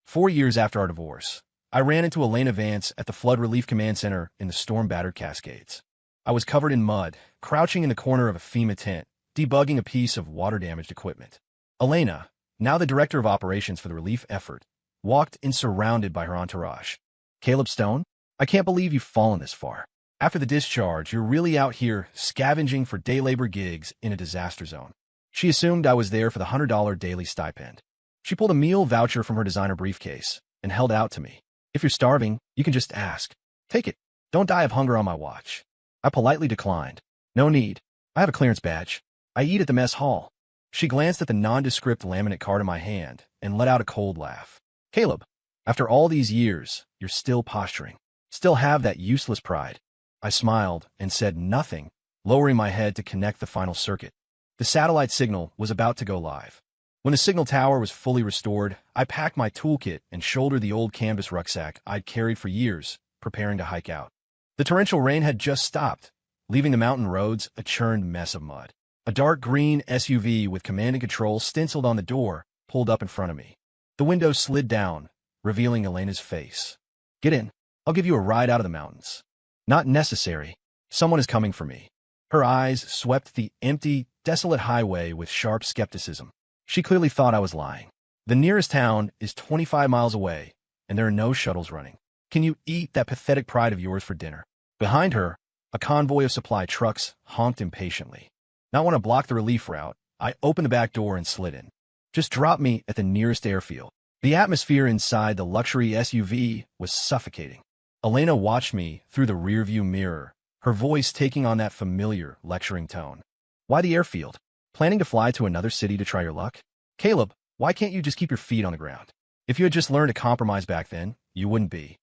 4 years after our divorce, I ran into Elena Vance at the Flood Relief Command Center in the storm-battered Cascades. I was covered in mud, crouching in the corner of a FEMA tent, debugging a piece of water-damaged equipment. Elena, now the director of operations for the relief effort, walked in surrounded by her entourage. "Caleb Stone, I can't believe you've fallen this far. After the discharge, you're really out here scavenging for day labor gigs in a disaster zone." She assumed I was there for the $100 daily stipend. She pulled a meal voucher from her designer briefcase and held it out to me. "If you're starving, you can just ask. Take it. Don't die of hunger on my watch." I politely declined. "No need. I have a clearance badge. I eat at the mess hall." She glanced at the nondescript laminate card in my hand and let out a cold laugh. "Caleb, after all these years, you're still posturing. Still have that useless pride." I smiled and said nothing, lowering my head to connect the final circuit. The satellite signal was about to go live. When the signal tower was fully restored, I packed my toolkit and shouldered the old canvas rucksack I'd carried for years, preparing to hike out. The torrential rain had just stopped, leaving the mountain roads a churned mess of mud. A dark green SUV with command and control stenciled on the door pulled up in front of me. The window slid down, revealing Elena's face. "Get in. I'll give you a ride out of the mountains." "Not necessary. Someone is coming for me." Her eyes swept the empty, desolate highway with sharp skepticism. She clearly thought I was lying. "The nearest town is 25 miles away, and there are no shuttles running. Can you eat that pathetic pride of yours for dinner?" Behind her, a convoy of supply trucks honked impatiently. Not want to block the relief route, I opened the back door and slid in. "Just drop me at the nearest airfield." The atmosphere inside the luxury SUV was suffocating. Elena watched me through the rearview mirror, her voice taking on that familiar, lecturing tone. "Why the airfield? Planning to fly to another city to try your luck? Caleb, why can't you just keep your feet on the ground? If you had just learned to compromise back then, you wouldn't be."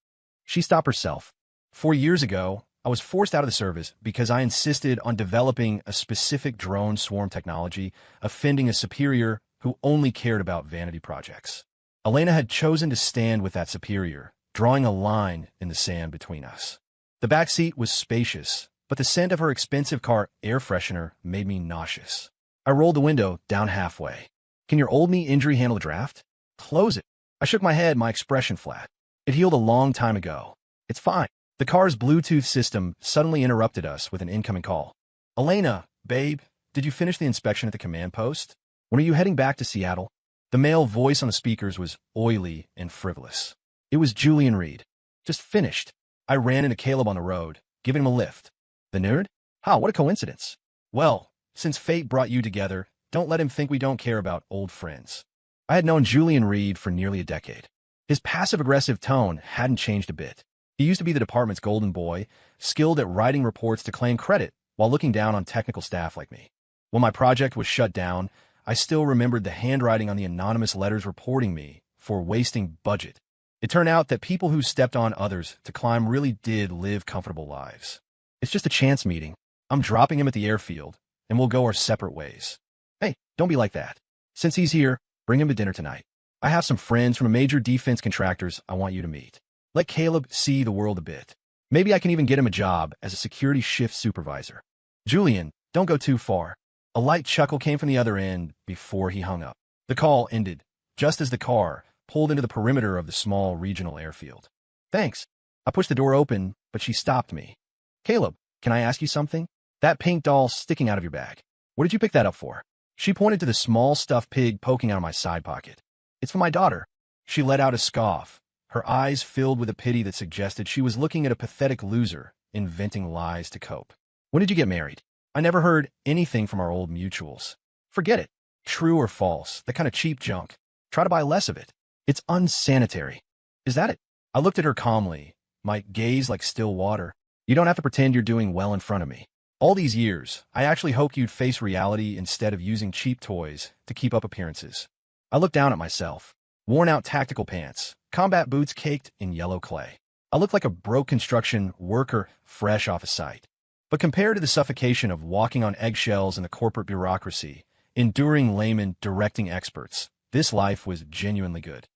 She stopped herself. 4 years ago, I was forced out of the service because I insisted on developing a specific drone swarm technology, offending a superior who only cared about vanity projects. Elena had chosen to stand with that superior, drawing a line in the sand between us. The back seat was spacious, but the scent of her expensive car air freshener made me nauseous. I rolled the window down halfway. "Can your old knee injury handle a draft?" "Close it." I shook my head, my expression flat. "It healed a long time ago. It's fine." The car's Bluetooth system suddenly interrupted us with an incoming call. "Elena, babe, did you finish the inspection at the command post? When are you heading back to Seattle?" The male voice on the speakers was oily and frivolous. It was Julian Reed. "Just finished." I ran into Caleb on the road, giving him a lift. "The nerd? How, what a coincidence." "Well, since fate brought you together, don't let him think we don't care about old friends." I had known Julian Reed for nearly a decade. His passive-aggressive tone hadn't changed a bit. He used to be the department's golden boy, skilled at writing reports to claim credit while looking down on technical staff like me. When my project was shut down, I still remembered the handwriting on the anonymous letters reporting me for wasting budget. It turned out that people who stepped on others to climb really did live comfortable lives. "It's just a chance meeting. I'm dropping him at the airfield, and we'll go our separate ways." "Hey, don't be like that. Since he's here, bring him to dinner tonight. I have some friends from a major defense contractors I want you to meet. Let Caleb see the world a bit. Maybe I can even get him a job as a security shift supervisor." "Julian, don't go too far." A light chuckle came from the other end before he hung up. The call ended, just as the car pulled into the perimeter of the small regional airfield. "Thanks." I pushed the door open, but she stopped me. "Caleb, can I ask you something? That pink doll sticking out of your bag. What did you pick that up for?" She pointed to the small stuffed pig poking out of my side pocket. "It's for my daughter." She let out a scoff, her eyes filled with a pity that suggested she was looking at a pathetic loser inventing lies to cope. "When did you get married?" I never heard anything from our old mutuals. "Forget it. True or false, that kind of cheap junk. Try to buy less of it. It's unsanitary." "Is that it?" I looked at her calmly, my gaze like still water. "You don't have to pretend you're doing well in front of me. All these years, I actually hoped you'd face reality instead of using cheap toys to keep up appearances." I looked down at myself. Worn-out tactical pants, combat boots caked in yellow clay. I looked like a broke construction worker fresh off a site. But compared to the suffocation of walking on eggshells in the corporate bureaucracy, enduring laymen directing experts, this life was genuinely good.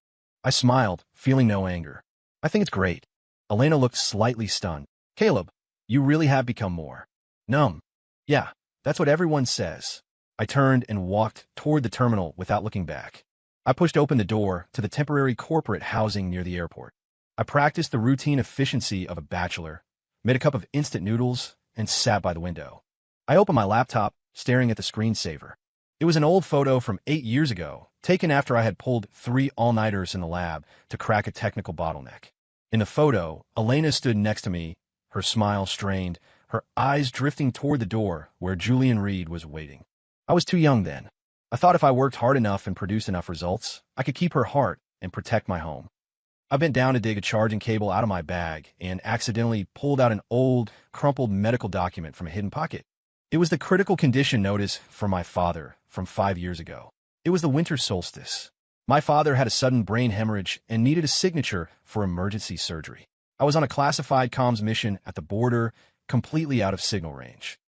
I smiled, feeling no anger. "I think it's great." Elena looked slightly stunned. "Caleb, you really have become more numb." "Yeah, that's what everyone says." I turned and walked toward the terminal without looking back. I pushed open the door to the temporary corporate housing near the airport. I practiced the routine efficiency of a bachelor, made a cup of instant noodles, and sat by the window. I opened my laptop, staring at the screensaver. It was an old photo from 8 years ago, taken after I had pulled 3 all-nighters in the lab to crack a technical bottleneck. In the photo, Elena stood next to me, her smile strained, her eyes drifting toward the door where Julian Reed was waiting. I was too young then. I thought if I worked hard enough and produced enough results, I could keep her heart and protect my home. I bent down to dig a charging cable out of my bag and accidentally pulled out an old, crumpled medical document from a hidden pocket. It was the critical condition notice for my father from 5 years ago. It was the winter solstice. My father had a sudden brain hemorrhage and needed a signature for emergency surgery. I was on a classified comms mission at the border, completely out of signal range.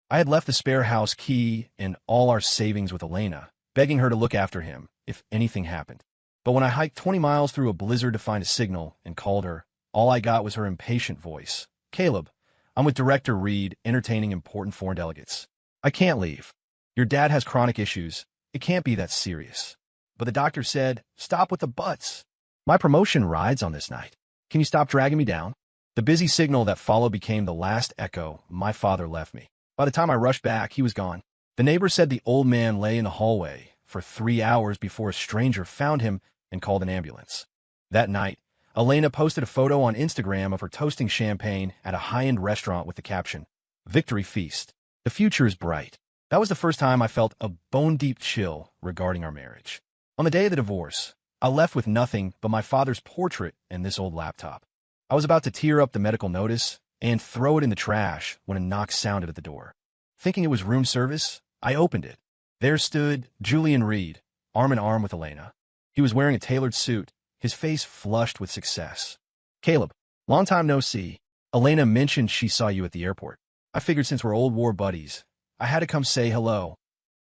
I had left the spare house key and all our savings with Elena, begging her to look after him if anything happened. But when I hiked 20 miles through a blizzard to find a signal and called her, all I got was her impatient voice. "Caleb, I'm with Director Reed, entertaining important foreign delegates. I can't leave. Your dad has chronic issues. It can't be that serious." But the doctor said, "Stop with the buts. My promotion rides on this night. Can you stop dragging me down?" The busy signal that followed became the last echo my father left me. By the time I rushed back, he was gone. The neighbor said the old man lay in the hallway for 3 hours before a stranger found him and called an ambulance. That night, Elena posted a photo on Instagram of her toasting champagne at a high-end restaurant with the caption, "Victory Feast. The future is bright." That was the first time I felt a bone-deep chill regarding our marriage. On the day of the divorce, I left with nothing but my father's portrait and this old laptop. I was about to tear up the medical notice and throw it in the trash when a knock sounded at the door. Thinking it was room service, I opened it. There stood Julian Reed, arm in arm with Elena. He was wearing a tailored suit, his face flushed with success. "Caleb, long time no see. Elena mentioned she saw you at the airport. I figured since we're old war buddies, I had to come say hello."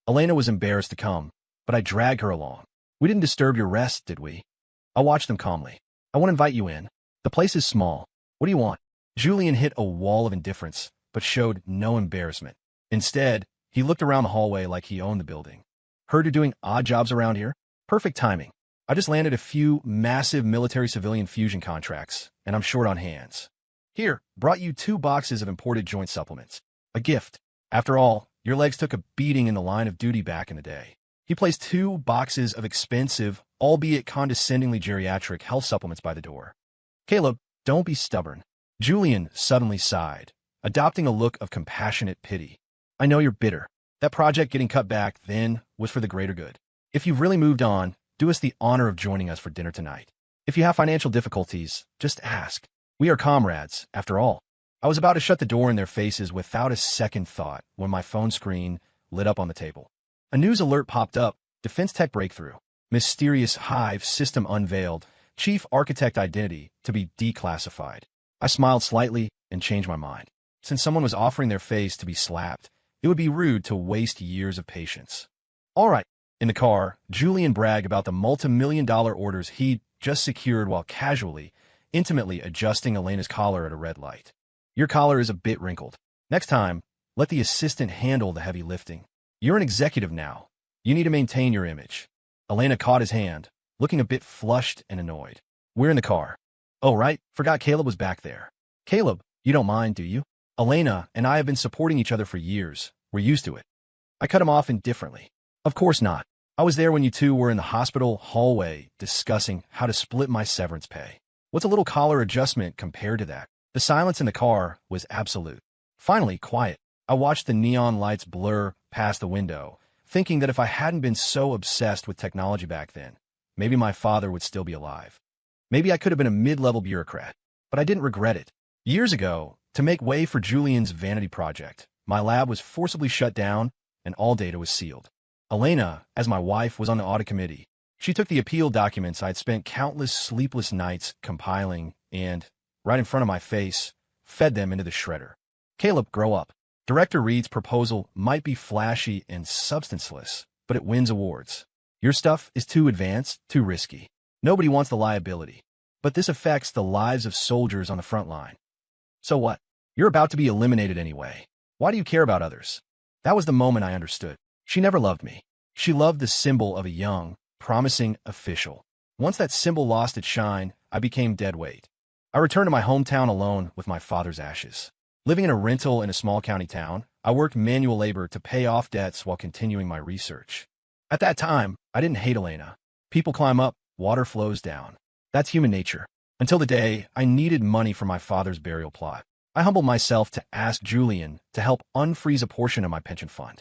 Elena was embarrassed to come, but I dragged her along. "We didn't disturb your rest, did we?" I watched them calmly. "I want to invite you in. The place is small. What do you want?" Julian hit a wall of indifference, but showed no embarrassment. Instead, he looked around the hallway like he owned the building. "Heard you're doing odd jobs around here? Perfect timing. I just landed a few massive military-civilian fusion contracts, and I'm short on hands. Here, brought you 2 boxes of imported joint supplements. A gift. After all, your legs took a beating in the line of duty back in the day." He placed 2 boxes of expensive, albeit condescendingly geriatric health supplements by the door. "Caleb, don't be stubborn." Julian suddenly sighed, adopting a look of compassionate pity. "I know you're bitter. That project getting cut back then was for the greater good. If you've really moved on, do us the honor of joining us for dinner tonight. If you have financial difficulties, just ask. We are comrades, after all." I was about to shut the door in their faces without a second thought when my phone screen lit up on the table. A news alert popped up, "Defense Tech Breakthrough. Mysterious Hive System Unveiled. Chief Architect Identity to be declassified." I smiled slightly and changed my mind. Since someone was offering their face to be slapped, it would be rude to waste years of patience. "All right." In the car, Julian bragged about the multi-million-dollar orders he'd just secured while casually, intimately adjusting Elena's collar at a red light. "Your collar is a bit wrinkled. Next time, let the assistant handle the heavy lifting. You're an executive now. You need to maintain your image." Elena caught his hand, looking a bit flushed and annoyed. "We're in the car." "Oh, right. Forgot Caleb was back there." "Caleb, you don't mind, do you? Elena and I have been supporting each other for years. We're used to it." I cut him off indifferently. "Of course not. I was there when you two were in the hospital hallway discussing how to split my severance pay. What's a little collar adjustment compared to that?" The silence in the car was absolute. Finally, quiet. I watched the neon lights blur past the window, thinking that if I hadn't been so obsessed with technology back then, maybe my father would still be alive. Maybe I could have been a mid-level bureaucrat, but I didn't regret it. Years ago, to make way for Julian's vanity project, my lab was forcibly shut down and all data was sealed. Elena, as my wife, was on the audit committee. She took the appeal documents I'd spent countless sleepless nights compiling and, right in front of my face, fed them into the shredder. "Caleb, grow up. Director Reed's proposal might be flashy and substanceless, but it wins awards. Your stuff is too advanced, too risky. Nobody wants the liability. But this affects the lives of soldiers on the front line. So what? You're about to be eliminated anyway. Why do you care about others?" That was the moment I understood. She never loved me. She loved the symbol of a young, promising official. Once that symbol lost its shine, I became dead weight. I returned to my hometown alone with my father's ashes. Living in a rental in a small county town, I worked manual labor to pay off debts while continuing my research. At that time, I didn't hate Elena. People climb up, water flows down. That's human nature. Until the day I needed money for my father's burial plot. I humbled myself to ask Julian to help unfreeze a portion of my pension fund.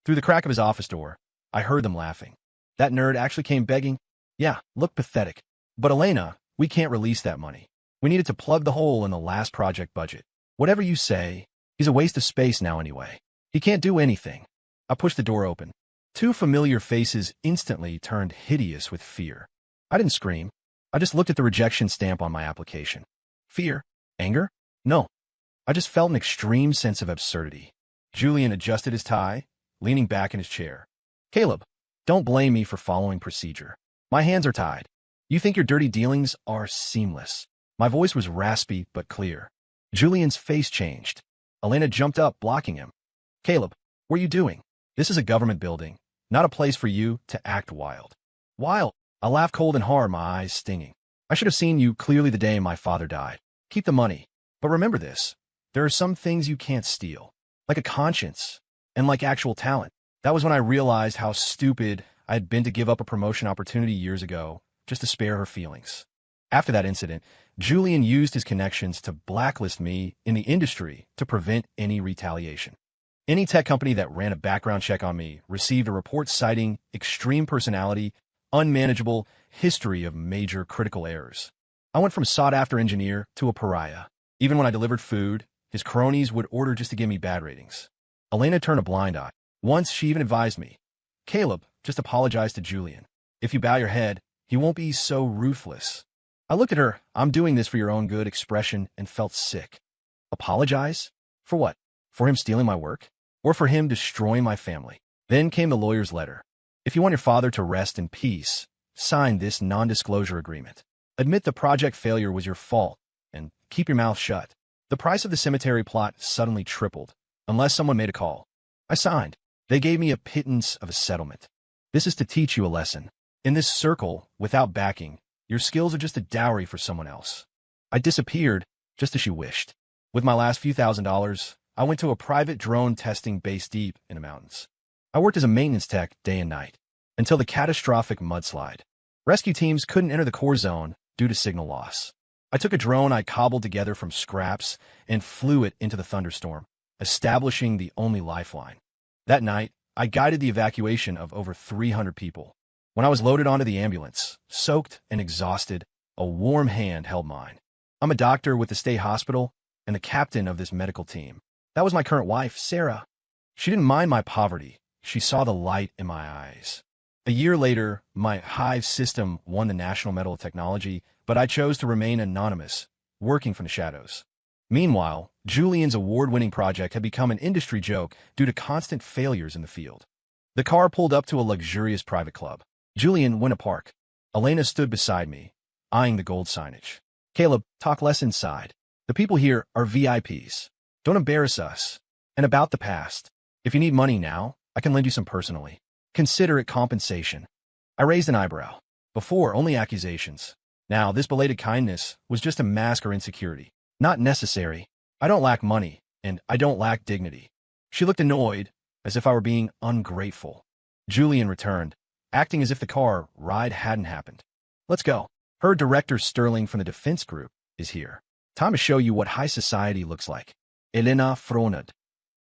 Through the crack of his office door, I heard them laughing. That nerd actually came begging? Yeah, looked pathetic. But Elena, we can't release that money. We needed to plug the hole in the last project budget. Whatever you say, he's a waste of space now anyway. He can't do anything. I pushed the door open. Two familiar faces instantly turned hideous with fear. I didn't scream. I just looked at the rejection stamp on my application. Fear? Anger? No. I just felt an extreme sense of absurdity. Julian adjusted his tie, leaning back in his chair. Caleb, don't blame me for following procedure. My hands are tied. You think your dirty dealings are seamless. My voice was raspy but clear. Julian's face changed. Elena jumped up, blocking him. Caleb, what are you doing? This is a government building, not a place for you to act wild. Wild? I laughed cold and hard, my eyes stinging. I should have seen you clearly the day my father died. Keep the money. But remember this. There are some things you can't steal. Like a conscience. And like actual talent. That was when I realized how stupid I had been to give up a promotion opportunity years ago, just to spare her feelings. After that incident, Julian used his connections to blacklist me in the industry to prevent any retaliation. Any tech company that ran a background check on me received a report citing extreme personality, unmanageable history of major critical errors. I went from a sought-after engineer to a pariah. Even when I delivered food, his cronies would order just to give me bad ratings. Elena turned a blind eye. Once she even advised me, Caleb, just apologize to Julian. If you bow your head, he won't be so ruthless. I looked at her, I'm doing this for your own good expression, and felt sick. Apologize? For what? For him stealing my work? Or for him destroying my family? Then came the lawyer's letter. If you want your father to rest in peace, sign this non-disclosure agreement. Admit the project failure was your fault, and keep your mouth shut. The price of the cemetery plot suddenly tripled, unless someone made a call. I signed. They gave me a pittance of a settlement. This is to teach you a lesson. In this circle, without backing, your skills are just a dowry for someone else. I disappeared, just as she wished. With my last few $1,000s, I went to a private drone testing base deep in the mountains. I worked as a maintenance tech day and night, until the catastrophic mudslide. Rescue teams couldn't enter the core zone due to signal loss. I took a drone I cobbled together from scraps and flew it into the thunderstorm, establishing the only lifeline. That night, I guided the evacuation of over 300 people. When I was loaded onto the ambulance, soaked and exhausted, a warm hand held mine. I'm a doctor with the state hospital and the captain of this medical team. That was my current wife, Sarah. She didn't mind my poverty. She saw the light in my eyes. A year later, my Hive system won the National Medal of Technology, but I chose to remain anonymous, working from the shadows. Meanwhile, Julian's award-winning project had become an industry joke due to constant failures in the field. The car pulled up to a luxurious private club. Julian went to park. Elena stood beside me, eyeing the gold signage. Caleb, talk less inside. The people here are VIPs. Don't embarrass us. And about the past. If you need money now, I can lend you some personally. Consider it compensation. I raised an eyebrow. Before, only accusations. Now, this belated kindness was just a mask or insecurity. Not necessary. I don't lack money, and I don't lack dignity. She looked annoyed, as if I were being ungrateful. Julian returned, acting as if the car ride hadn't happened. Let's go. Her director Sterling from the defense group is here. Time to show you what high society looks like. Elena frowned.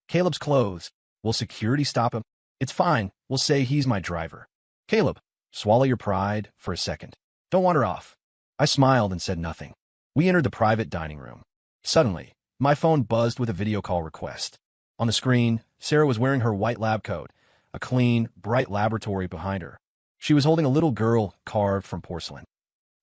Caleb's clothes. Will security stop him? It's fine. We'll say he's my driver. Caleb, swallow your pride for a second. Don't wander off. I smiled and said nothing. We entered the private dining room. Suddenly, my phone buzzed with a video call request. On the screen, Sarah was wearing her white lab coat, a clean, bright laboratory behind her. She was holding a little girl carved from porcelain.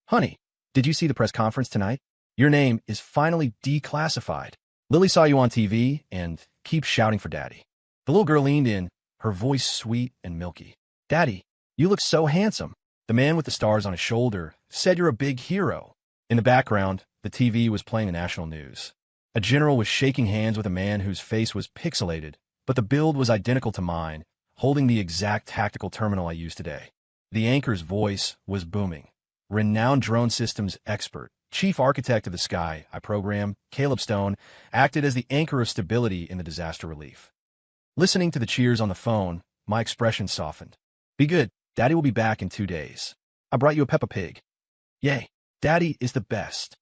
Honey, did you see the press conference tonight? Your name is finally declassified. Lily saw you on TV and keeps shouting for Daddy. The little girl leaned in, her voice sweet and milky. Daddy, you look so handsome. The man with the stars on his shoulder said you're a big hero. In the background, the TV was playing the national news. A general was shaking hands with a man whose face was pixelated, but the build was identical to mine, holding the exact tactical terminal I use today. The anchor's voice was booming. Renowned drone systems expert, chief architect of the sky I program, Caleb Stone, acted as the anchor of stability in the disaster relief. Listening to the cheers on the phone, my expression softened. Be good. Daddy will be back in 2 days. I brought you a Peppa Pig. Yay. Daddy is the best.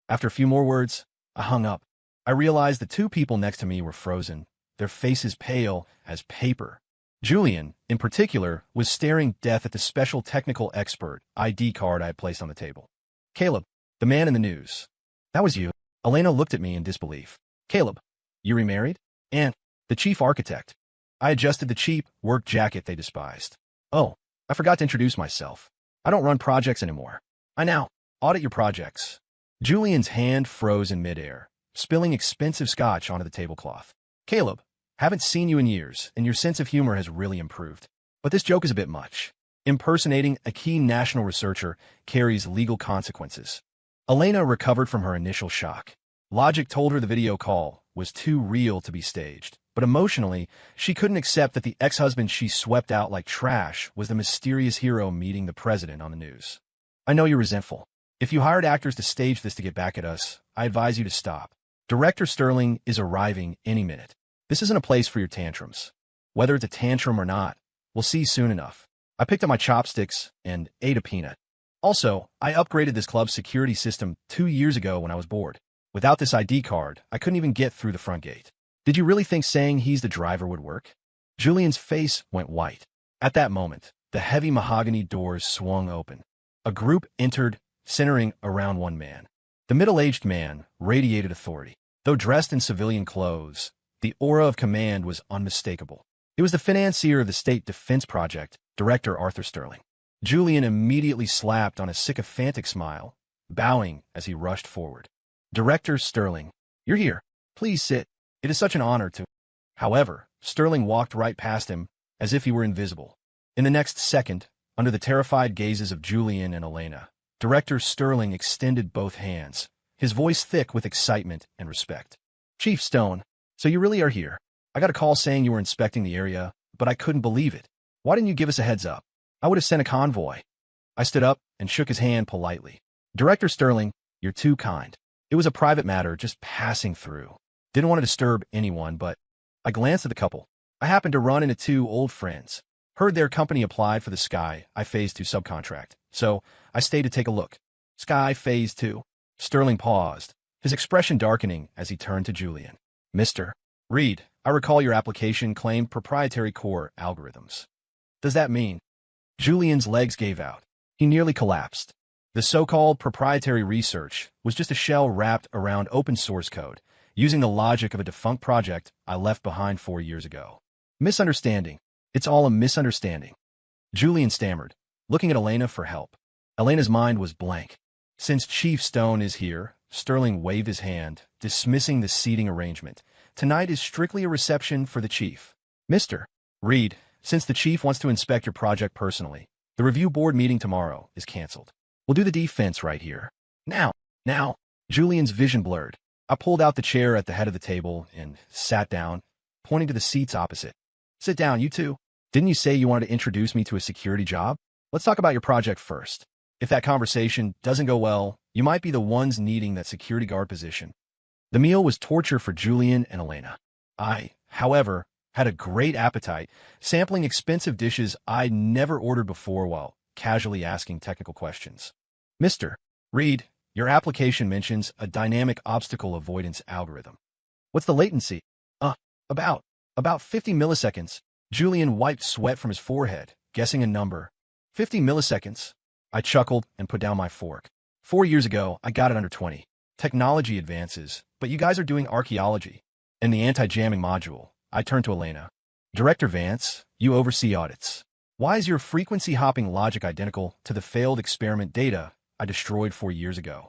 After a few more words, I hung up. I realized the two people next to me were frozen, their faces pale as paper. Julian, in particular, was staring death at the special technical expert ID card I had placed on the table. Caleb, the man in the news. That was you. Elena looked at me in disbelief. Caleb, you remarried? And the chief architect. I adjusted the cheap work jacket they despised. Oh, I forgot to introduce myself. I don't run projects anymore. I now audit your projects. Julian's hand froze in midair, spilling expensive scotch onto the tablecloth. Caleb, haven't seen you in years, and your sense of humor has really improved. But this joke is a bit much. Impersonating a key national researcher carries legal consequences. Elena recovered from her initial shock. Logic told her the video call was too real to be staged, but emotionally, she couldn't accept that the ex-husband she swept out like trash was the mysterious hero meeting the president on the news. I know you're resentful. If you hired actors to stage this to get back at us, I advise you to stop. Director Sterling is arriving any minute. This isn't a place for your tantrums. Whether it's a tantrum or not, we'll see soon enough. I picked up my chopsticks and ate a peanut. Also, I upgraded this club's security system 2 years ago when I was bored. Without this ID card, I couldn't even get through the front gate. Did you really think saying he's the driver would work? Julian's face went white. At that moment, the heavy mahogany doors swung open. A group entered, centering around one man. The middle-aged man radiated authority. Though dressed in civilian clothes, the aura of command was unmistakable. It was the financier of the State Defense Project, Director Arthur Sterling. Julian immediately slapped on a sycophantic smile, bowing as he rushed forward. Director Sterling, you're here. Please sit. It is such an honor to... However, Sterling walked right past him, as if he were invisible. In the next second, under the terrified gazes of Julian and Elena, Director Sterling extended both hands, his voice thick with excitement and respect. Chief Stone, so you really are here. I got a call saying you were inspecting the area, but I couldn't believe it. Why didn't you give us a heads up? I would have sent a convoy. I stood up and shook his hand politely. Director Sterling, you're too kind. It was a private matter just passing through. Didn't want to disturb anyone, but I glanced at the couple. I happened to run into 2 old friends. Heard their company applied for the Sky I Phase 2 subcontract, so I stayed to take a look. Sky Phase 2. Sterling paused, his expression darkening as he turned to Julian. Mr. Reed, I recall your application claimed proprietary core algorithms. Does that mean? Julian's legs gave out. He nearly collapsed. The so-called proprietary research was just a shell wrapped around open source code, using the logic of a defunct project I left behind 4 years ago. Misunderstanding. It's all a misunderstanding. Julian stammered, looking at Elena for help. Elena's mind was blank. Since Chief Stone is here, Sterling waved his hand, dismissing the seating arrangement. Tonight is strictly a reception for the chief. Mr. Reed, since the chief wants to inspect your project personally, the review board meeting tomorrow is canceled. We'll do the defense right here. Now. Julian's vision blurred. I pulled out the chair at the head of the table and sat down, pointing to the seats opposite. Sit down, you two. Didn't you say you wanted to introduce me to a security job? Let's talk about your project first. If that conversation doesn't go well, you might be the ones needing that security guard position. The meal was torture for Julian and Elena. I, however, had a great appetite, sampling expensive dishes I'd never ordered before while casually asking technical questions. Mr. Reed, your application mentions a dynamic obstacle avoidance algorithm. What's the latency? About 50 milliseconds. Julian wiped sweat from his forehead, guessing a number. 50 milliseconds. I chuckled and put down my fork. 4 years ago, I got it under 20. Technology advances, but you guys are doing archaeology. In the anti-jamming module, I turned to Elena. Director Vance, you oversee audits. Why is your frequency hopping logic identical to the failed experiment data I destroyed 4 years ago?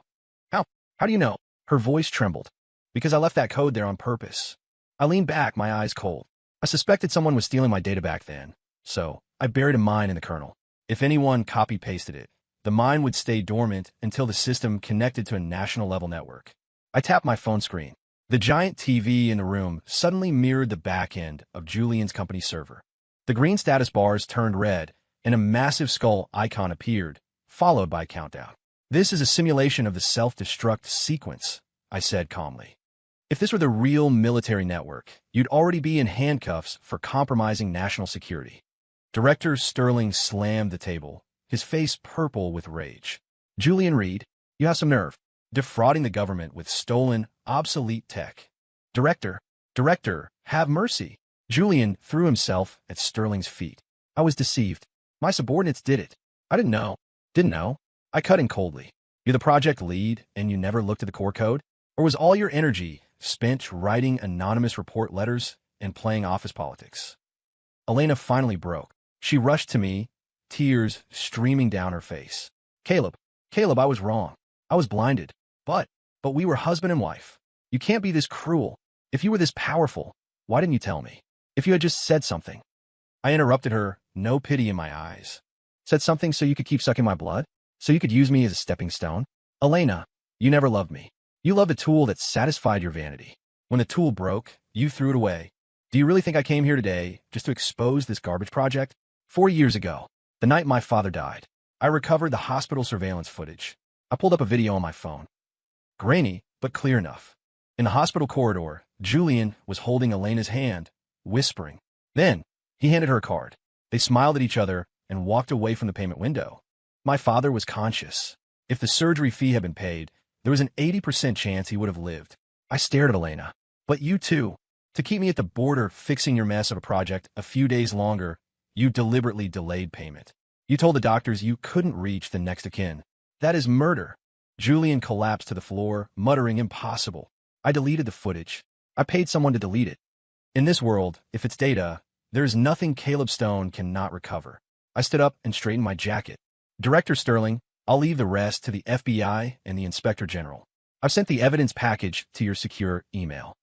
How do you know? Her voice trembled. Because I left that code there on purpose. I leaned back, my eyes cold. I suspected someone was stealing my data back then, so I buried a mine in the kernel. If anyone copy-pasted it, the mine would stay dormant until the system connected to a national-level network. I tapped my phone screen. The giant TV in the room suddenly mirrored the back end of Julian's company server. The green status bars turned red and a massive skull icon appeared, followed by a countdown. "This is a simulation of the self-destruct sequence," I said calmly. "If this were the real military network, you'd already be in handcuffs for compromising national security." Director Sterling slammed the table, his face purple with rage. "Julian Reed, you have some nerve. Defrauding the government with stolen, obsolete tech. Director, have mercy." Julian threw himself at Sterling's feet. "I was deceived. My subordinates did it. I didn't know. Didn't know." I cut in coldly. "You're the project lead, and you never looked at the core code? Or was all your energy spent writing anonymous report letters and playing office politics?" Elena finally broke. She rushed to me, tears streaming down her face. Caleb, I was wrong. I was blinded. But we were husband and wife. You can't be this cruel. If you were this powerful, why didn't you tell me? If you had just said something." I interrupted her, no pity in my eyes. "Said something so you could keep sucking my blood? So you could use me as a stepping stone? Elena, you never loved me. You loved a tool that satisfied your vanity. When the tool broke, you threw it away. Do you really think I came here today just to expose this garbage project? 4 years ago, the night my father died, I recovered the hospital surveillance footage. I pulled up a video on my phone. Grainy, but clear enough. In the hospital corridor, Julian was holding Elena's hand, whispering. Then, he handed her a card. They smiled at each other and walked away from the payment window. My father was conscious. If the surgery fee had been paid, there was an 80% chance he would have lived. I stared at Elena. "But you too. To keep me at the border fixing your mess of a project a few days longer, you deliberately delayed payment. You told the doctors you couldn't reach the next of kin. That is murder." Julian collapsed to the floor, muttering impossible. "I deleted the footage. I paid someone to delete it. In this world, if it's data, there is nothing Caleb Stone cannot recover." I stood up and straightened my jacket. "Director Sterling, I'll leave the rest to the FBI and the Inspector General. I've sent the evidence package to your secure email."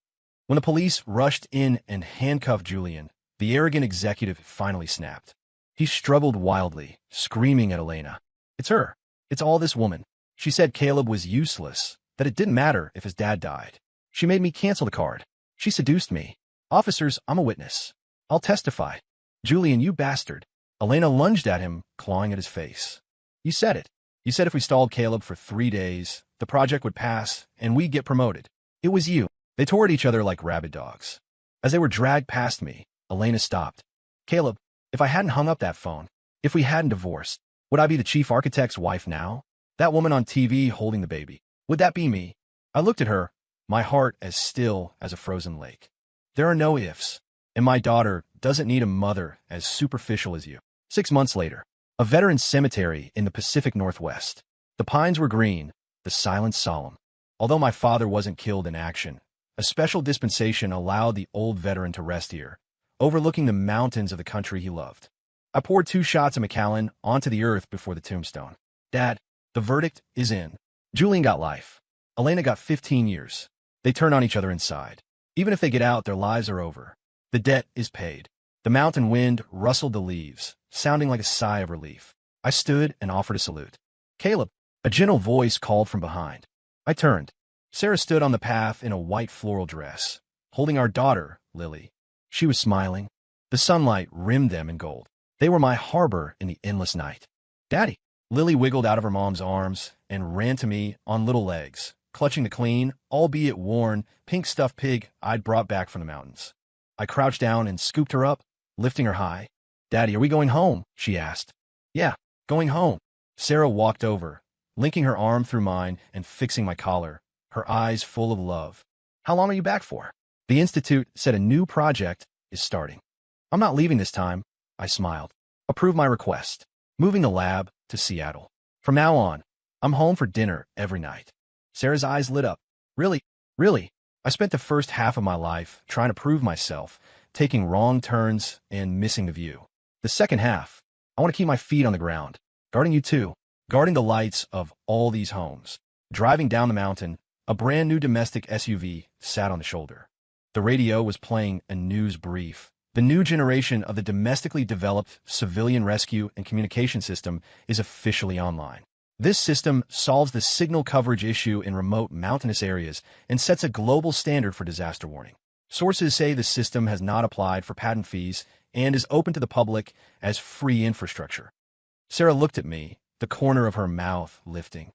When the police rushed in and handcuffed Julian, the arrogant executive finally snapped. He struggled wildly, screaming at Elena. "It's her. It's all this woman. She said Caleb was useless, that it didn't matter if his dad died. She made me cancel the card. She seduced me. Officers, I'm a witness. I'll testify." "Julian, you bastard." Elena lunged at him, clawing at his face. "You said it. You said if we stalled Caleb for 3 days, the project would pass and we'd get promoted. It was you." They tore at each other like rabid dogs. As they were dragged past me, Elena stopped. "Caleb, if I hadn't hung up that phone, if we hadn't divorced, would I be the chief architect's wife now? That woman on TV holding the baby, would that be me?" I looked at her, my heart as still as a frozen lake. "There are no ifs, and my daughter doesn't need a mother as superficial as you." 6 months later, a veteran's cemetery in the Pacific Northwest. The pines were green, the silence solemn. Although my father wasn't killed in action, a special dispensation allowed the old veteran to rest here, overlooking the mountains of the country he loved. I poured 2 shots of Macallan onto the earth before the tombstone. "Dad, the verdict is in. Julian got life. Elena got 15 years. They turn on each other inside. Even if they get out, their lives are over. The debt is paid." The mountain wind rustled the leaves, sounding like a sigh of relief. I stood and offered a salute. "Caleb," a gentle voice called from behind. I turned. Sarah stood on the path in a white floral dress, holding our daughter, Lily. She was smiling. The sunlight rimmed them in gold. They were my harbor in the endless night. "Daddy." Lily wiggled out of her mom's arms and ran to me on little legs, clutching the clean, albeit worn, pink stuffed pig I'd brought back from the mountains. I crouched down and scooped her up, lifting her high. "Daddy, are we going home?" she asked. "Yeah, going home." Sarah walked over, linking her arm through mine and fixing my collar, her eyes full of love. "How long are you back for?" "The Institute said a new project is starting." "I'm not leaving this time," I smiled. "Approve my request. Moving the lab to Seattle. From now on, I'm home for dinner every night." Sarah's eyes lit up. "Really? Really?" I spent the first half of my life trying to prove myself, taking wrong turns and missing the view. The second half, I want to keep my feet on the ground, guarding you too, guarding the lights of all these homes. Driving down the mountain, a brand new domestic SUV sat on the shoulder. The radio was playing a news brief. The new generation of the domestically developed civilian rescue and communication system is officially online. This system solves the signal coverage issue in remote mountainous areas and sets a global standard for disaster warning. Sources say the system has not applied for patent fees and is open to the public as free infrastructure. Sarah looked at me, the corner of her mouth lifting.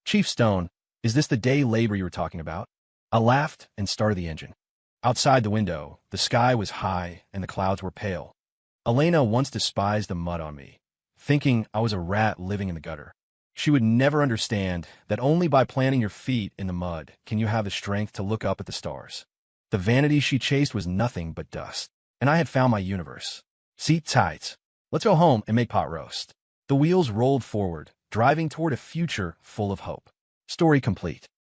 Chief Stone, is this the day labor you were talking about? I laughed and started the engine. Outside the window, the sky was high and the clouds were pale. Elena once despised the mud on me, thinking I was a rat living in the gutter. She would never understand that only by planting your feet in the mud can you have the strength to look up at the stars. The vanity she chased was nothing but dust, and I had found my universe. Seat tight. Let's go home and make pot roast. The wheels rolled forward, driving toward a future full of hope. Story complete.